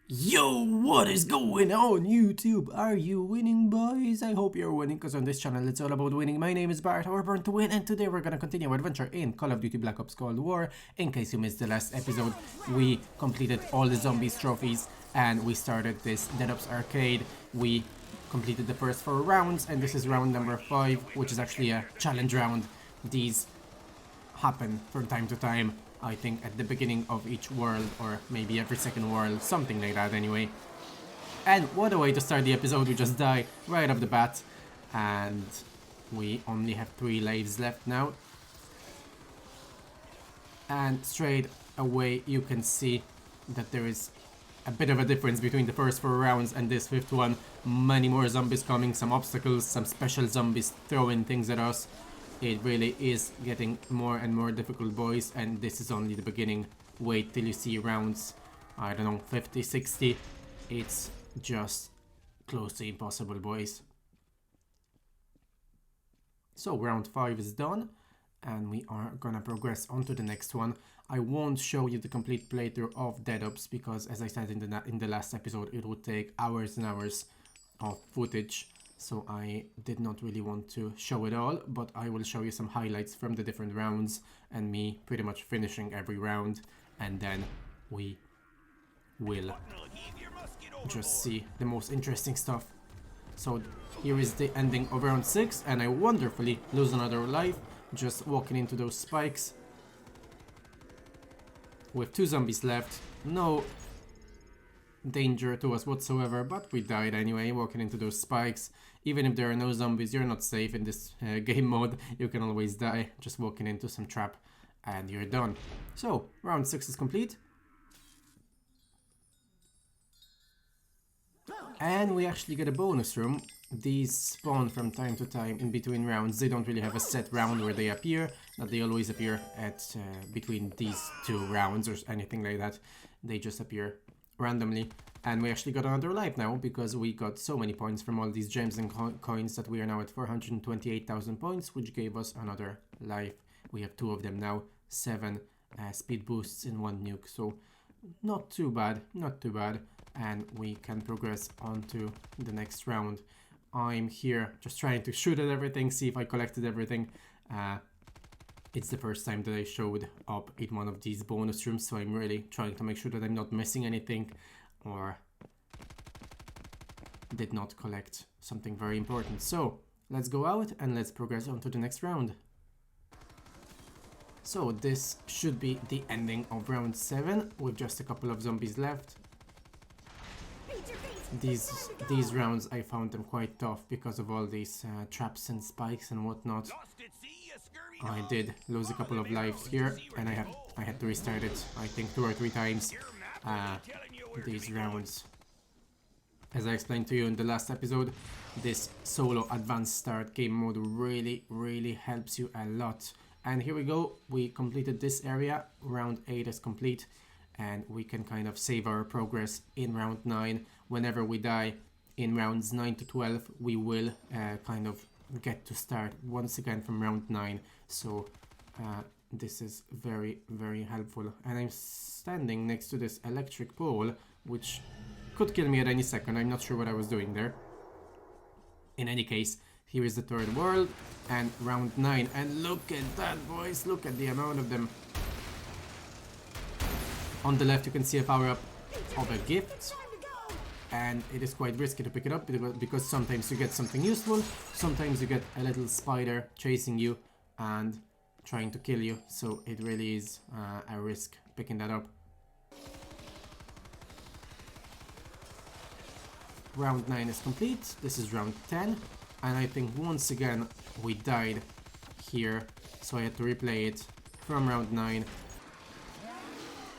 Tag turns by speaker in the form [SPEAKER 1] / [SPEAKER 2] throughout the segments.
[SPEAKER 1] Yo, what is going on YouTube? Are you winning, boys? I hope you're winning, because on this channel it's all about winning. My name is Bart, we're born to win, and today we're gonna continue our adventure in Call of Duty Black Ops Cold War. In case you missed the last episode, we completed all the zombies trophies and we started this Dead Ops arcade. We completed the first 4 rounds, and this is round number 5, which is actually a challenge round. These happen from time to time, I think at the beginning of each world, or maybe every second world, something like that anyway. And what a way to start the episode. We just die right off the bat, and we only have 3 lives left now. And straight away you can see that there is a bit of a difference between the first 4 rounds and this 5th one. Many more zombies coming, some obstacles, some special zombies throwing things at us. It really is getting more and more difficult, boys, and this is only the beginning. Wait till you see rounds, I don't know, 50, 60. It's just close to impossible, boys. So round 5 is done, and we are gonna progress on to the next one. I won't show you the complete playthrough of Dead Ops because, as I said in the last episode, it would take hours and hours of footage. So I did not really want to show it all, but I will show you some highlights from the different rounds and me pretty much finishing every round, and then we will just see the most interesting stuff. So here is the ending of round 6, and I wonderfully lose another life just walking into those spikes with 2 zombies left. No danger to us whatsoever, but we died anyway walking into those spikes. Even if there are no zombies, you're not safe in this game mode. You can always die just walking into some trap and you're done. So round 6 is complete, and we actually get a bonus room. These spawn from time to time in between rounds. They don't really have a set round where they appear, but they always appear at between these 2 rounds or anything like that. They just appear randomly, and we actually got another life now because we got so many points from all these gems and coins that we are now at 428,000 points, which gave us another life. We have 2 of them now, 7 speed boosts in 1 nuke, so not too bad, not too bad, and we can progress on to the next round. I'm here just trying to shoot at everything, see if I collected everything. It's the first time that I showed up in one of these bonus rooms, so I'm really trying to make sure that I'm not missing anything or did not collect something very important. So let's go out and let's progress on to the next round. So this should be the ending of round 7 with just a couple of zombies left. These rounds, I found them quite tough because of all these traps and spikes and whatnot. I did lose a couple of lives here, and I had to restart it, I think 2 or 3 times. These rounds, as I explained to you in the last episode, this solo advanced start game mode really helps you a lot. And here we go, we completed this area. Round 8 is complete, and we can kind of save our progress in round 9. Whenever we die in rounds 9 to 12, we will kind of get to start once again from round 9. So this is very helpful, and I'm standing next to this electric pole which could kill me at any second. I'm not sure what I was doing there. In any case, here is the 3rd world and round 9, and look at that, boys, look at the amount of them. On the left you can see a power up of a gift, and it is quite risky to pick it up because sometimes you get something useful, sometimes you get a little spider chasing you and trying to kill you, so it really is a risk picking that up. Round 9 is complete. This is round 10, and I think once again we died here, so I had to replay it from round 9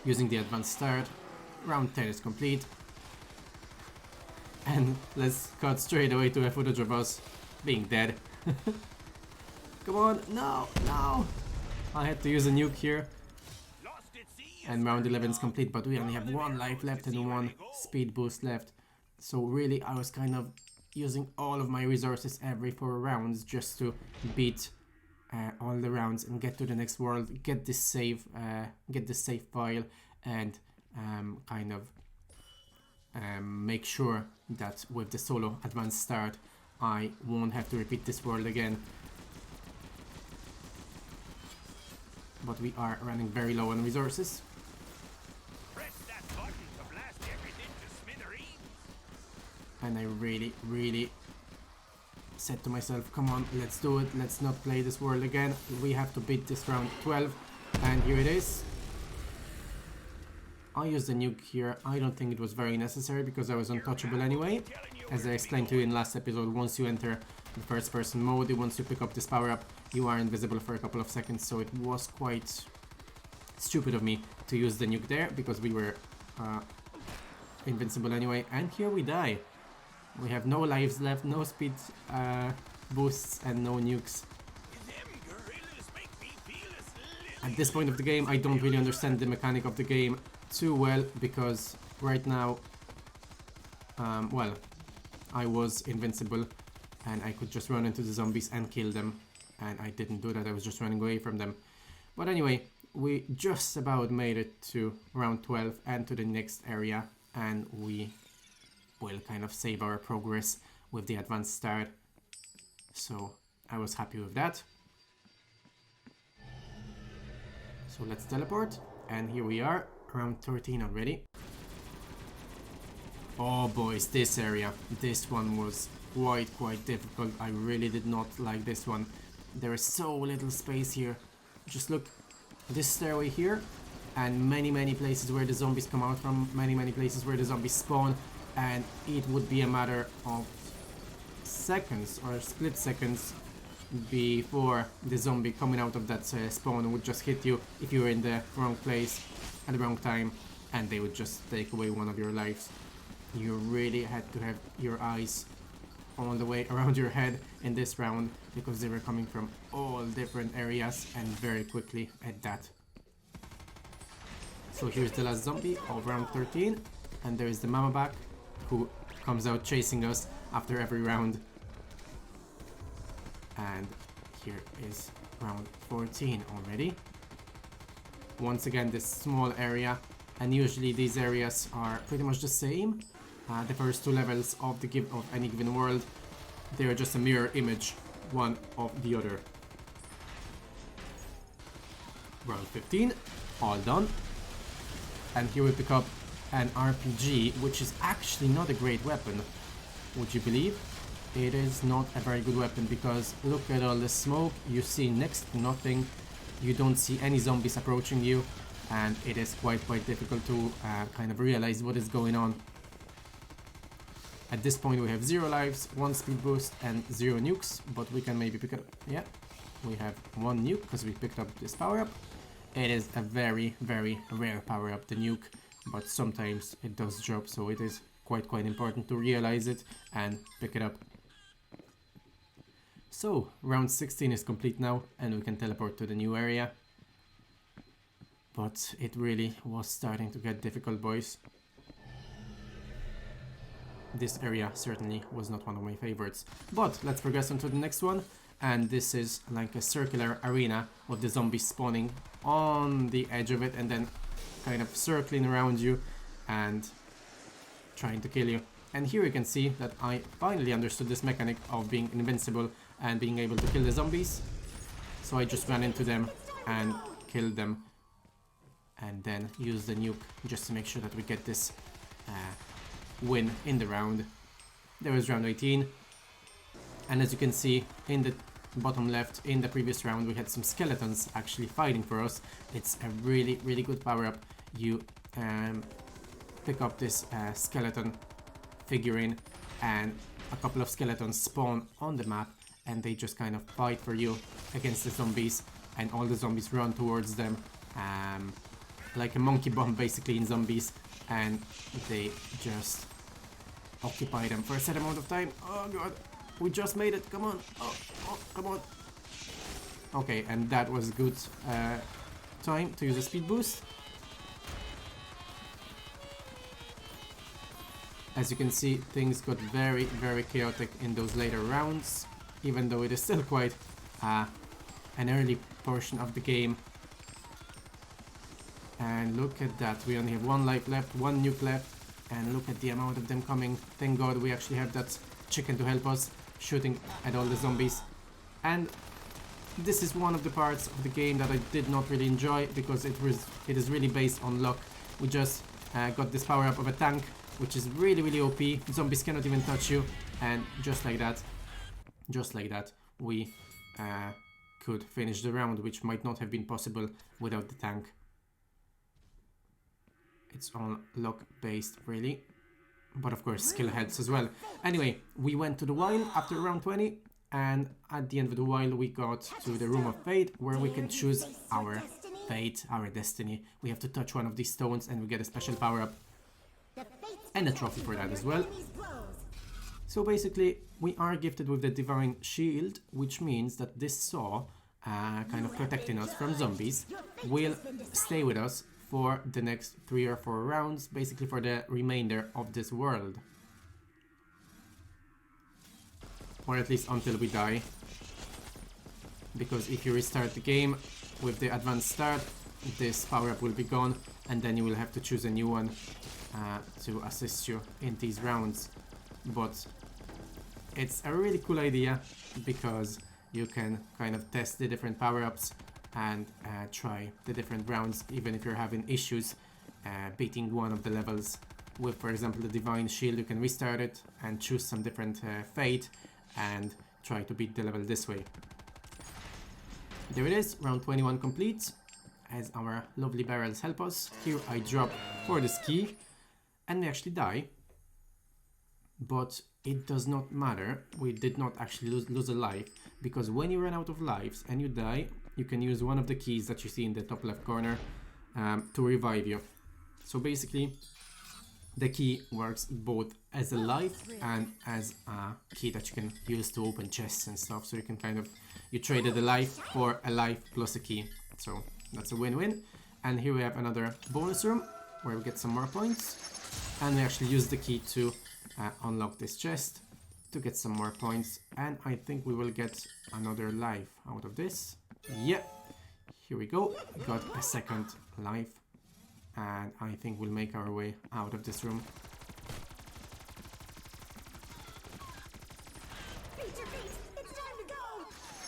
[SPEAKER 1] using the advanced start. Round 10 is complete, and let's cut straight away to a footage of us being dead. Come on, no, no! I had to use a nuke here. And round 11 is complete, but we only have 1 life left and 1 speed boost left. So really I was kind of using all of my resources every 4 rounds just to beat all the rounds and get to the next world, get this save file, and kind of make sure that with the solo advanced start I won't have to repeat this world again. But we are running very low on resources.
[SPEAKER 2] Press that button to blast everything to smithereens.
[SPEAKER 1] And I really said to myself, come on, let's do it, let's not play this world again, we have to beat this round 12, and here it is. I used the nuke here. I don't think it was very necessary because I was untouchable anyway. As I explained to you in last episode, once you enter the first person mode, once you pick up this power up, you are invisible for a couple of seconds, so it was quite stupid of me to use the nuke there because we were invincible anyway, and here we die. We have no lives left, no speed boosts and no nukes. At this point of the game I don't really understand the mechanic of the game too well, because right now well, I was invincible and I could just run into the zombies and kill them, and I didn't do that, I was just running away from them. But anyway, we just about made it to round 12 and to the next area, and we will kind of save our progress with the advanced start, so I was happy with that. So let's teleport, and here we are, round 13 already. Oh boys, this area, this one was quite difficult. I really did not like this one. There is so little space here. Just look, this stairway here, and many places where the zombies come out from, many places where the zombies spawn, and it would be a matter of seconds or split seconds before the zombie coming out of that spawn would just hit you if you were in the wrong place at the wrong time, and they would just take away one of your lives. You really had to have your eyes all the way around your head in this round because they were coming from all different areas and very quickly at that. So here's the last zombie of round 13, and there is the mama back who comes out chasing us after every round. And here is round 14 already. Once again, this small area, and usually these areas are pretty much the same. The first two levels of any given world, they are just a mirror image one of the other. Round 15, all done. And here we pick up an RPG, which is actually not a great weapon. Would you believe? It is not a very good weapon because look at all the smoke, you see next to nothing, you don't see any zombies approaching you, and it is quite difficult to kind of realize what is going on. At this point we have 0 lives, 1 speed boost and 0 nukes, but we can maybe pick it up. Yeah, we have 1 nuke because we picked up this power up. It is a very rare power up, the nuke, but sometimes it does drop, so it is quite important to realize it and pick it up. So round 16 is complete now and we can teleport to the new area. But it really was starting to get difficult, boys. This area certainly was not one of my favorites. But let's progress on to the next one. And this is like a circular arena with the zombies spawning on the edge of it and then kind of circling around you and trying to kill you. And here you can see that I finally understood this mechanic of being invincible and being able to kill the zombies. So I just ran into them and killed them, and then use the nuke just to make sure that we get this win in the round. There was round 18, and as you can see in the bottom left, in the previous round we had some skeletons actually fighting for us. It's a really good power up. You pick up this skeleton figurine and a couple of skeletons spawn on the map, and they just kind of fight for you against the zombies, and all the zombies run towards them like a monkey bomb basically in zombies, and they just occupy them for a set amount of time. Oh god, we just made it, come on, oh come on. Okay, and that was a good time to use a speed boost. As you can see, things got very chaotic in those later rounds, even though it is still quite an early portion of the game. And look at that, we only have 1 life left, 1 nuke left, And look at the amount of them coming. Thank God we actually have that chicken to help us, shooting at all the zombies. And this is one of the parts of the game that I did not really enjoy, because it is really based on luck. We just got this power up of a tank, which is really OP. Zombies cannot even touch you, and just like that, we could finish the round, which might not have been possible without the tank. It's all luck based, really, but of course skill helps as well. Anyway, we went to the wild after round 20, and at the end of the wild we got to the room of fate, where we can choose our fate, our destiny. We have to touch one of these stones and we get a special power up and a trophy for that as well. So basically we are gifted with the divine shield, which means that this saw, kind of protecting us from zombies, will stay with us for the next 3 or 4 rounds, basically for the remainder of this world, or at least until we die. Because if you restart the game with the advanced start, this power up will be gone, and then you will have to choose a new one to assist you in these rounds. But it's a really cool idea, because you can kind of test the different power-ups and try the different rounds, even if you're having issues beating one of the levels. With, for example, the divine shield, you can restart it and choose some different fate and try to beat the level this way. There it is, round 21 complete, as our lovely barrels help us. Here I drop for the ski, and we actually die, but it does not matter. We did not actually lose a life, because when you run out of lives and you die, you can use one of the keys that you see in the top left corner to revive you. So basically the key works both as a life and as a key that you can use to open chests and stuff. So you can kind of, you traded a life for a life plus a key, so that's a win-win. And here we have another bonus room where we get some more points, and we actually use the key to unlock this chest to get some more points, and I think we will get another life out of this. Yeah, here we go, got a second life, and I think we'll make our way out of this room.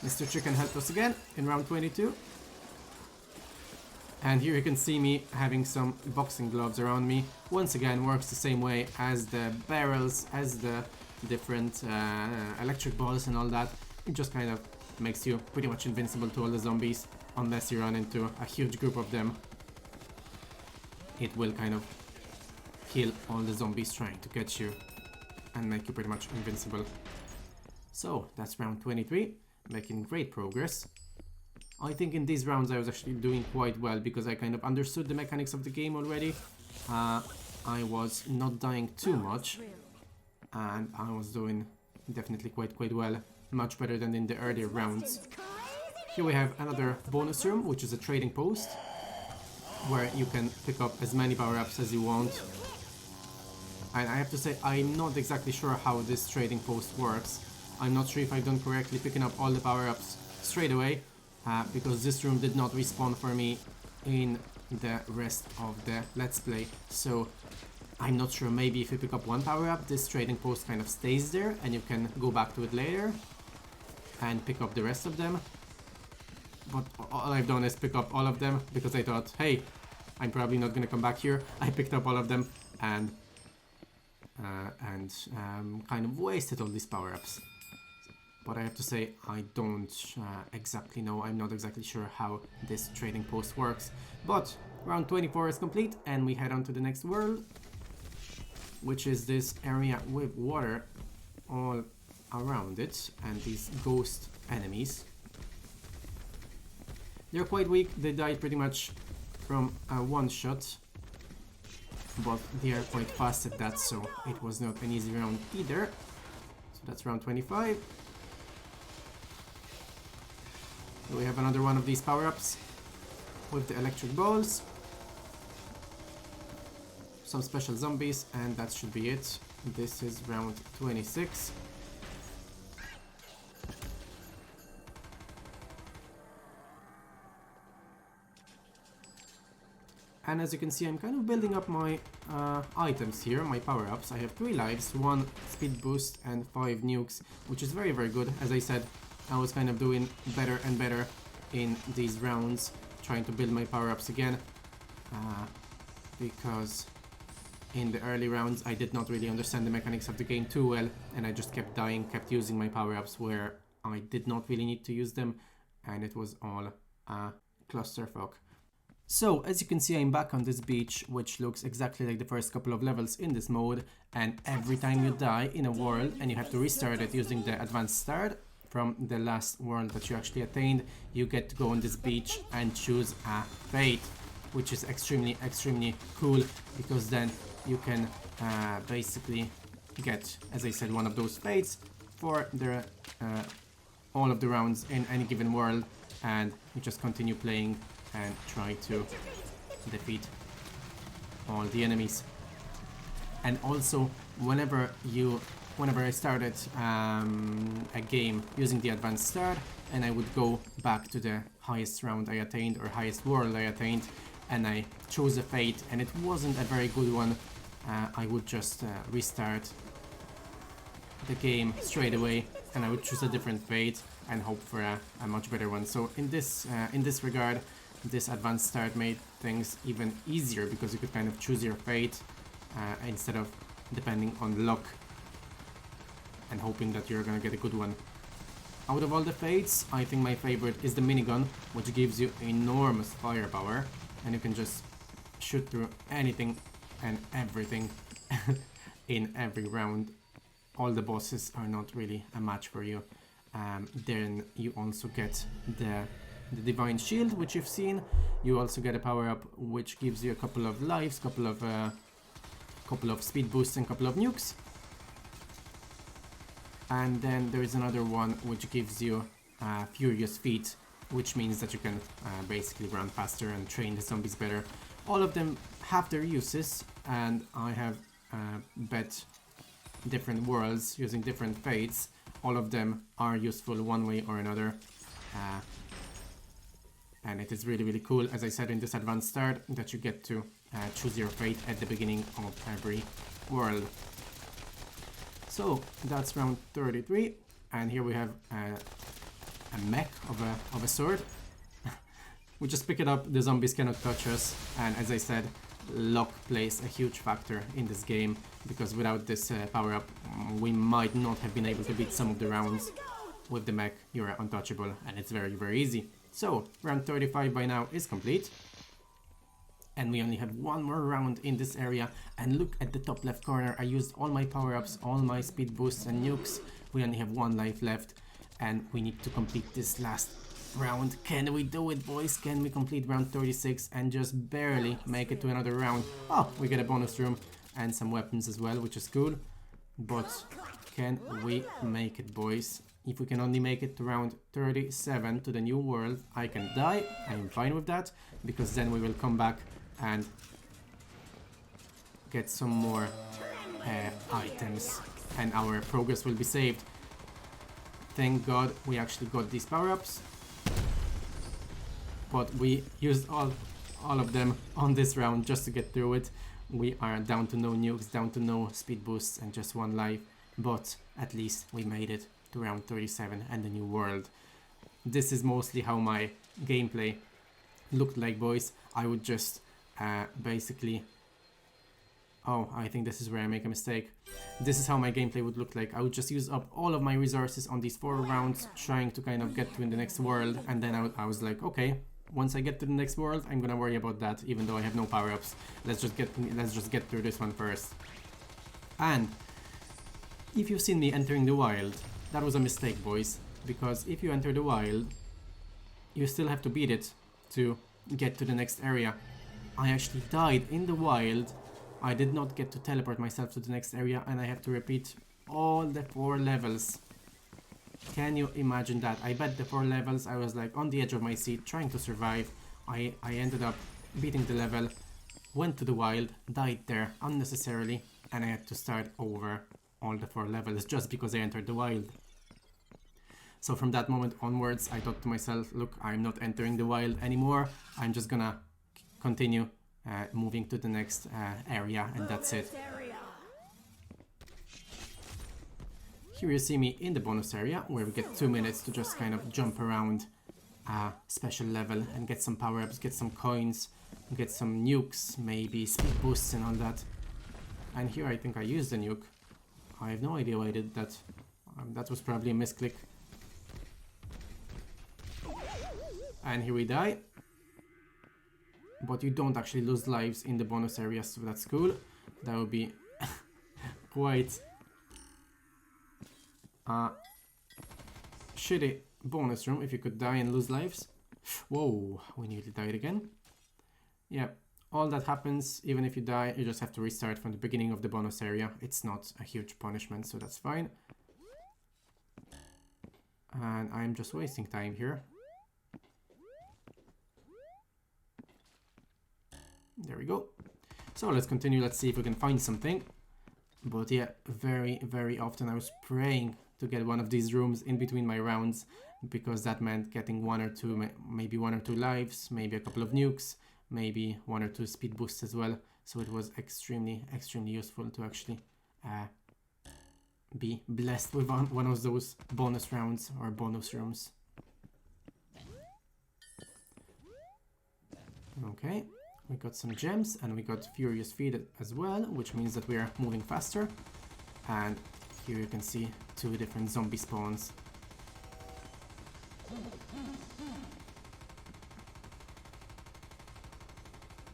[SPEAKER 1] Mr. Chicken helped us again in round 22. And here you can see me having some boxing gloves around me. Once again, works the same way as the barrels, as the different electric balls and all that. It just kind of makes you pretty much invincible to all the zombies, unless you run into a huge group of them. It will kind of kill all the zombies trying to catch you and make you pretty much invincible. So that's round 23, making great progress. I think in these rounds I was actually doing quite well, because I kind of understood the mechanics of the game already. I was not dying too much, and I was doing definitely quite well, much better than in the earlier rounds. Here we have another bonus room, which is a trading post, where you can pick up as many power-ups as you want. And I have to say, I'm not exactly sure how this trading post works. I'm not sure if I've done correctly picking up all the power-ups straight away, because this room did not respawn for me in the rest of the Let's Play. So I'm not sure, maybe if you pick up one power-up, this trading post kind of stays there and you can go back to it later and pick up the rest of them. But all I've done is pick up all of them, because I thought, hey, I'm probably not gonna come back here. I picked up all of them and kind of wasted all these power-ups. But I have to say, I don't exactly know, I'm not exactly sure how this trading post works. But round 24 is complete, and we head on to the next world, which is this area with water all around it, and these ghost enemies. They're quite weak, they died pretty much from a one shot, but they are quite fast at that, so it was not an easy round either. So that's round 25. We have another one of these power-ups with the electric balls, some special zombies, and that should be it. This is round 26. And as you can see, I'm kind of building up my items here, my power-ups. I have 3 lives, 1 speed boost and 5 nukes, which is very, very good. As I said, I was kind of doing better and better in these rounds, trying to build my power-ups again, because in the early rounds I did not really understand the mechanics of the game too well, and I just kept dying, kept using my power-ups where I did not really need to use them, and it was all clusterfuck. So, as you can see, I'm back on this beach, which looks exactly like the first couple of levels in this mode, and every time you die in a world and you have to restart it using the advanced start from the last world that you actually attained, you get to go on this beach and choose a fate, which is extremely, extremely cool, because then you can basically get, as I said, one of those fates for the all of the rounds in any given world, and you just continue playing and try to defeat all the enemies. And also, whenever I started a game using the advanced start, and I would go back to the highest round I attained or highest world I attained, and I chose a fate and it wasn't a very good one, I would just restart the game straight away, and I would choose a different fate and hope for a much better one. So in this regard, this advanced start made things even easier, because you could kind of choose your fate instead of depending on luck and hoping that you're gonna get a good one. Out of all the fates, I think my favorite is the minigun, which gives you enormous firepower, and you can just shoot through anything and everything in every round. All the bosses are not really a match for you. Then you also get the Divine Shield, which you've seen. You also get a power-up which gives you a couple of lives, couple of speed boosts and couple of nukes. And then there is another one which gives you Furious Feet, which means that you can basically run faster and train the zombies better. All of them have their uses, and I have bet different worlds using different fates. All of them are useful one way or another. And it is really, really cool, as I said in this advanced start, that you get to choose your fate at the beginning of every world. So that's round 33, and here we have a mech of a sword. We just pick it up, the zombies cannot touch us, and as I said, luck plays a huge factor in this game, because without this power-up we might not have been able to beat some of the rounds. With the mech you're untouchable, and it's very, very easy. So round 35 by now is complete, and we only have one more round in this area. And look at the top left corner, I used all my power-ups, all my speed boosts and nukes. We only have 1 life left, and we need to complete this last round. Can we do it, boys? Can we complete round 36 and just barely make it to another round? Oh, we get a bonus room and some weapons as well, which is cool. But can we make it, boys? If we can only make it to round 37 to the new world, I can die. I'm fine with that, because then we will come back and get some more items, and our progress will be saved. Thank God we actually got these power-ups, but we used all of them on this round just to get through it. We are down to no nukes, down to no speed boosts, and just 1 life, but at least we made it to round 37 and the new world. This is mostly how my gameplay looked like, boys. I would just basically... Oh, I think this is where I make a mistake. This is how my gameplay would look like. I would just use up all of my resources on these 4 rounds, trying to kind of get to the next world, and then I was like, okay, once I get to the next world, I'm gonna worry about that, even though I have no power-ups. Let's just get through this one first. And if you've seen me entering the wild, that was a mistake, boys, because if you enter the wild, you still have to beat it to get to the next area. I actually died in the wild. I did not get to teleport myself to the next area, and I have to repeat all the 4 levels. Can you imagine that? I bet the 4 levels I was like on the edge of my seat trying to survive. I ended up beating the level, went to the wild, died there unnecessarily, and I had to start over all the 4 levels just because I entered the wild. So from that moment onwards, I thought to myself, look, I'm not entering the wild anymore. I'm just gonna continue moving to the next area, and that's it. Here you see me in the bonus area, where we get 2 minutes to just kind of jump around a special level and get some power-ups, get some coins, get some nukes, maybe speed boosts and all that. And here I think I used the nuke. I have no idea why I did that. That was probably a misclick. And here we die. But you don't actually lose lives in the bonus areas, so that's cool. That would be quite shitty bonus room if you could die and lose lives. Whoa, we nearly died again. Yeah, all that happens. Even if you die, you just have to restart from the beginning of the bonus area. It's not a huge punishment, so that's fine. And I'm just wasting time here. There we go. So let's continue. Let's see if we can find something. But yeah, very, very often I was praying to get one of these rooms in between my rounds, because that meant getting 1 or 2, maybe 1 or 2 lives, maybe a couple of nukes, maybe 1 or 2 speed boosts as well. So it was extremely, extremely useful to actually be blessed with one of those bonus rounds or bonus rooms. Okay, we got some gems and we got Furious Feed as well, which means that we are moving faster. And here you can see 2 different zombie spawns.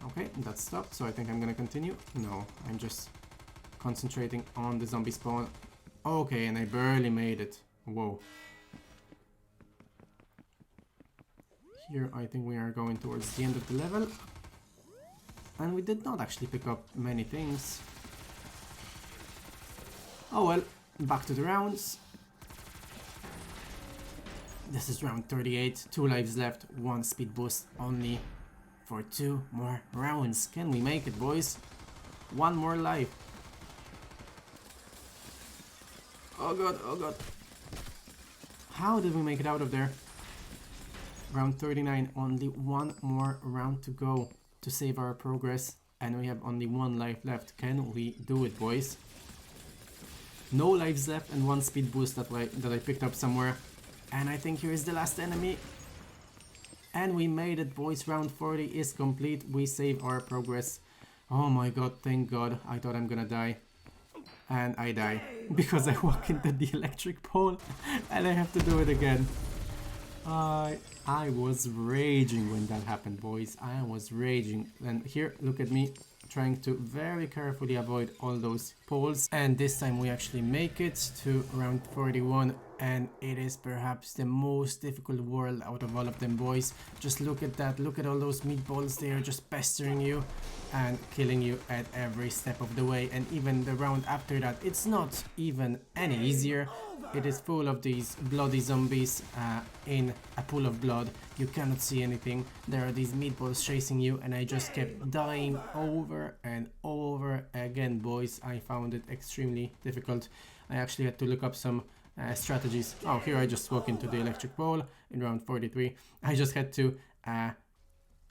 [SPEAKER 1] Okay, that stopped, so I think I'm gonna continue. No, I'm just concentrating on the zombie spawn. Okay, and I barely made it. Whoa. Here I think we are going towards the end of the level. And we did not actually pick up many things. Oh well, back to the rounds. This is round 38, 2 lives left, 1 speed boost only for 2 more rounds. Can we make it, boys? 1 more life. Oh god, oh god. How did we make it out of there? Round 39, only 1 more round to go to save our progress. And we have only 1 life left. Can we do it, boys? No lives left and 1 speed boost that I picked up somewhere. And I think here is the last enemy. And we made it, boys. Round 40 is complete. We save our progress. Oh my god, thank god. I thought I'm gonna die. And I die. Because I walk into the electric pole. And I have to do it again. I was raging when that happened, boys. I was raging. And here, look at me. Trying to very carefully avoid all those poles, and this time we actually make it to round 41, and it is perhaps the most difficult world out of all of them, boys. Just look at that, look at all those meatballs. They are just pestering you and killing you at every step of the way. And even the round after that, it's not even any easier. It is full of these bloody zombies in a pool of blood. You cannot see anything. There are these meatballs chasing you, and I just kept dying over and over again, boys. I found it extremely difficult. I actually had to look up some strategies. Oh, here I just walk into the electric pole in round 43. I just had to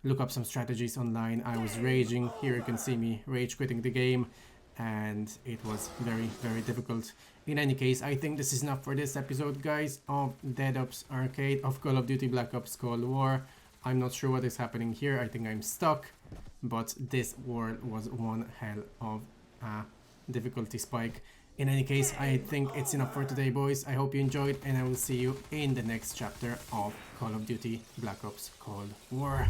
[SPEAKER 1] look up some strategies online. I was raging. Here you can see me rage quitting the game, and it was very, very difficult. In any case, I think this is enough for this episode, guys, of Dead Ops Arcade, of Call of Duty Black Ops Cold War. I'm not sure what is happening here. I think I'm stuck, but this world was one hell of a difficulty spike. In any case, I think it's enough for today, boys. I hope you enjoyed, and I will see you in the next chapter of Call of Duty Black Ops Cold War.